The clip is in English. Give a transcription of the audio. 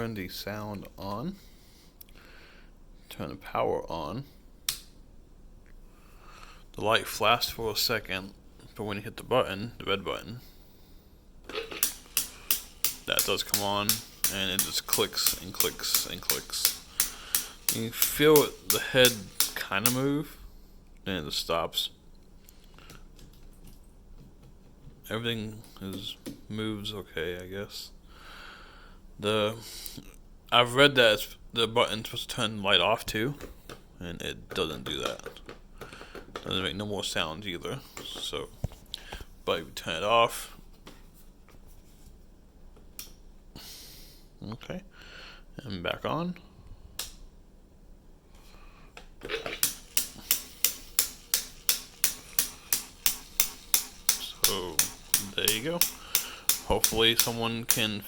Turn the sound on. Turn the power on. The light flashed for a second, but when you hit the button, the red button, that does come on, and it just clicks and clicks and clicks. You feel the head kind of move, then it just stops. Everything moves okay, I guess. I've read that the button's supposed to turn the light off too, and it doesn't do that. Doesn't make no more sounds either. So, but you turn it off. Okay, and back on. So there you go. Hopefully someone can